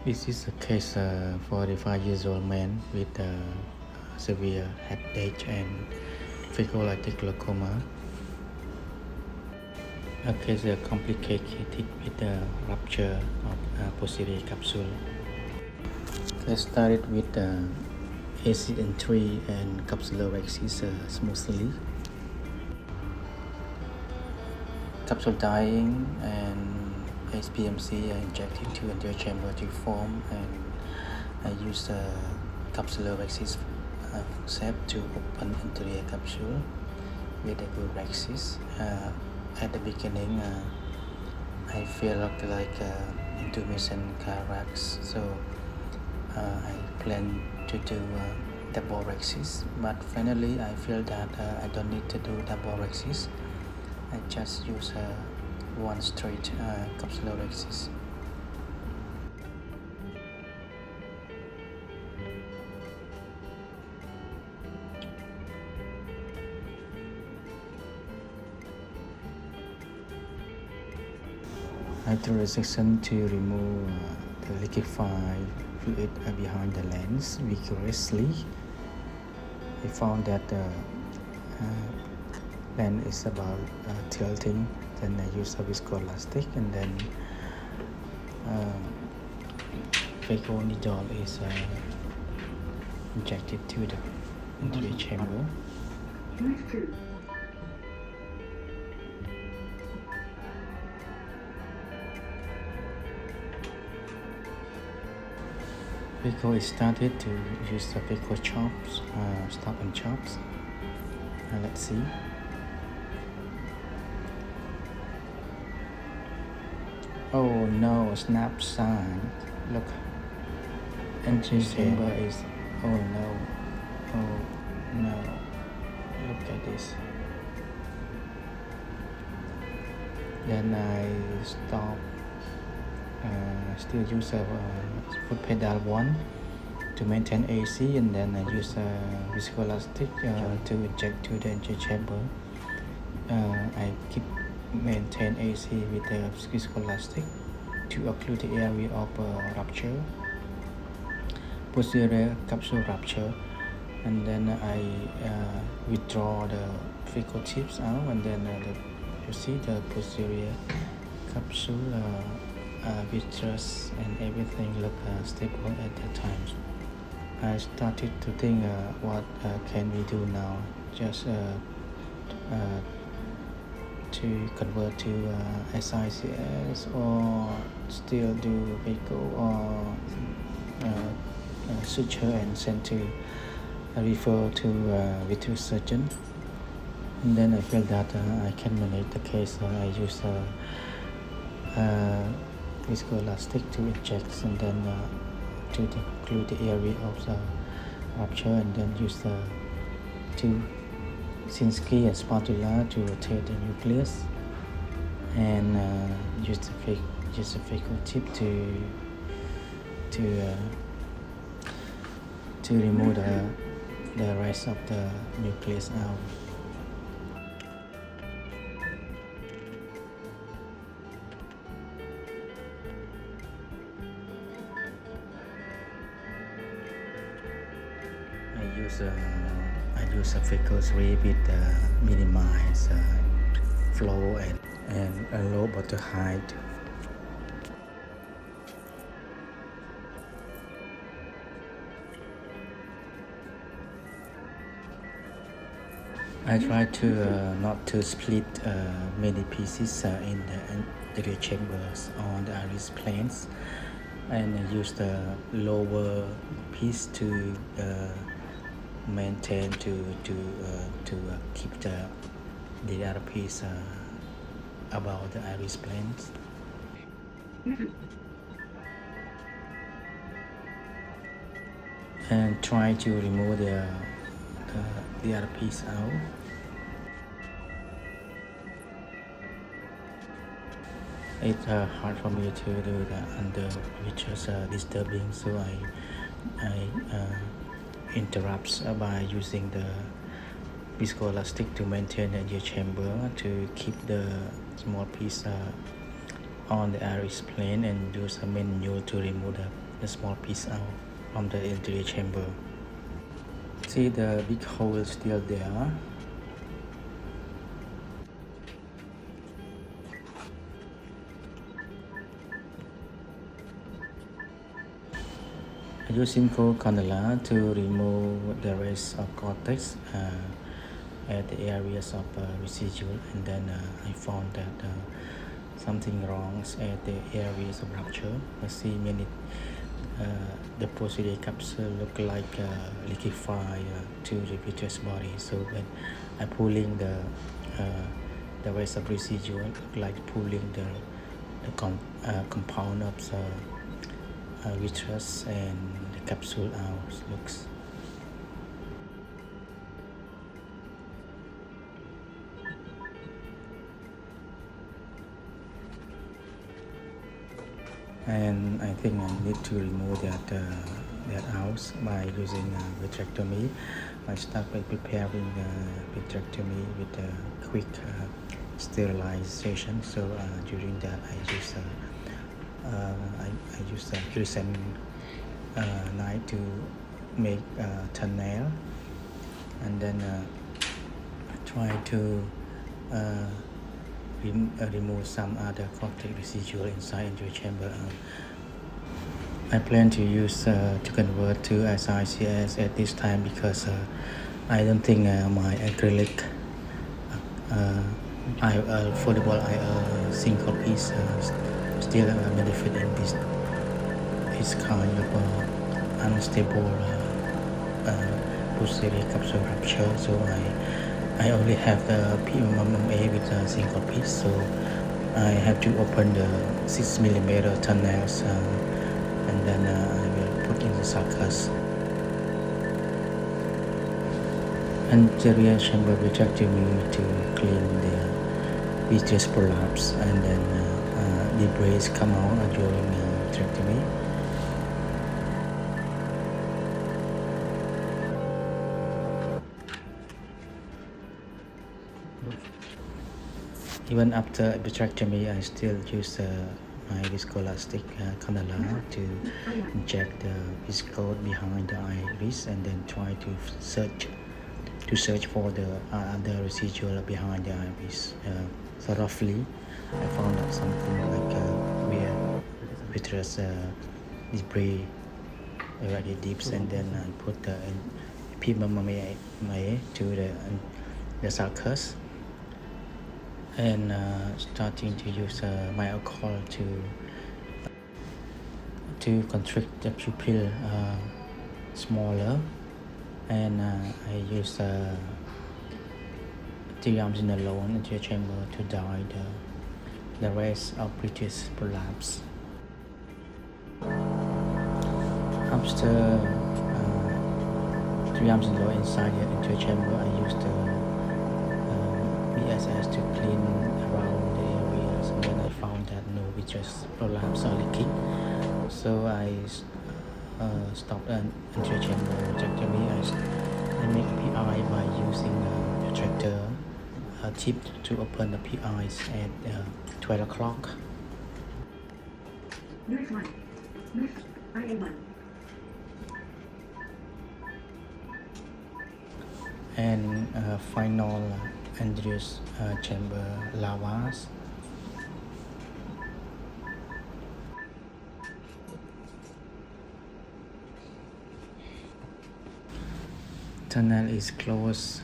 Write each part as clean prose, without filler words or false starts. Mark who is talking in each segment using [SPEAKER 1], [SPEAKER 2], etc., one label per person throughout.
[SPEAKER 1] This is a case 45-year-old man with severe headache and phacolytic glaucoma. A case complicated with the rupture of posterior capsule. Case started with acid entry and capsular axis smoothly. Capsule dying and HPMC injected to anterior chamber to form, and I use the capsular axis forceps to open anterior capsule with a good axis. At the beginning, I feel like intermittent cataracts, so I plan to do double axis, but finally I feel that I don't need to do double axis. I just use one straight capsular axis. After resection to remove the liquefied fluid behind the lens vigorously, I found that the lens is about tilting. Then I use a viscoelastic, and then Phaco needle is injected to the anterior chamber. Phaco is started to use the Phaco chops, stop and chops. Let's see. Oh no, snap sign. Look, anterior chamber is, oh no, look at this. Then I stop, still use a foot pedal 1 to maintain AC, and then I use a viscoelastic to inject to the anterior chamber. I keep maintain AC with the viscoelastic to occlude the area of rupture, posterior capsule rupture, and then I withdraw the Phaco tips out, and then you see the posterior capsule vitreous and everything look stable at that time. I started to think what can we do now, just to convert to SICS, or still do Phaco, or suture and send to refer to vitreous surgeon. And then I feel that I can manage the case. I use viscoelastic to inject, and then to occlude the area of the rupture, and then use the two Sinski and spatula to rotate the nucleus, and use the Phaco tip to remove the rest of the nucleus out. I use a Phaco 3 with minimize flow and a low bottle height. I try to not to split many pieces in the anterior chambers on the iris planes, and use the lower piece to maintain to keep the other piece above the iris planes. And try to remove the other piece out. It's hard for me to do that under vitreous disturbing, so I interrupts by using the viscoelastic to maintain the anterior chamber, to keep the small piece on the iris plane, and use a manual to remove the small piece out from the anterior chamber. See the big hole still there. I use Simcoe cannula to remove the rest of cortex at the areas of residual, and then I found that something wrong at the areas of rupture. I see many the posterior capsule look like liquefy to the vitreous body. So when I pulling the rest of residual, look like pulling the compound of the vitreous and the capsule out looks. And I think I need to remove that out by using vitrectomy. I start by preparing vitrectomy with a quick sterilization. So during that I use a crescent knife to make thumbnail, and then try to remove some other cortex residual inside your chamber. I plan to use to convert to SICS at this time because I don't think my acrylic foldable IL single piece still benefit in this kind of unstable posterior capsule rupture. So I only have the PMMA with a single piece, so I have to open the 6mm thumbnails and then I will put in the sulcus. Anterior chamber vitrectomy to clean the vitreous prolapse, and then debris come out during vitrectomy. Even after vitrectomy, I still use my viscoelastic cannula to inject the viscose behind the iris, and then try to search for the other residual behind the iris. So roughly, I found out something like where vitreous debris already dips, and then I put the PMMA to the sulcus, and starting to use my alcohol to constrict the pupil smaller, and I use 3 alone into the chamber to dye the rest of vitreous prolapse. After 3 alone inside the anterior chamber, I used BSS to clean around the areas, and then I found that no vitreous prolapse are leaking. So I stopped an anterior chamber vitrectomy. I make PI by using a retractor tip to open the PIs at 12 o'clock. And final anterior chamber lavas. Tunnel is closed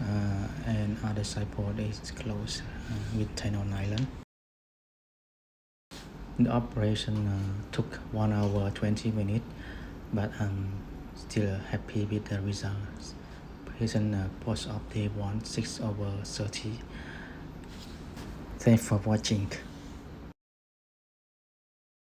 [SPEAKER 1] and other side port is closed with thinner nylon. The operation took 1 hour 20 minutes, but I'm still happy with the results. Patient post-op day 1 6/30. Thanks for watching.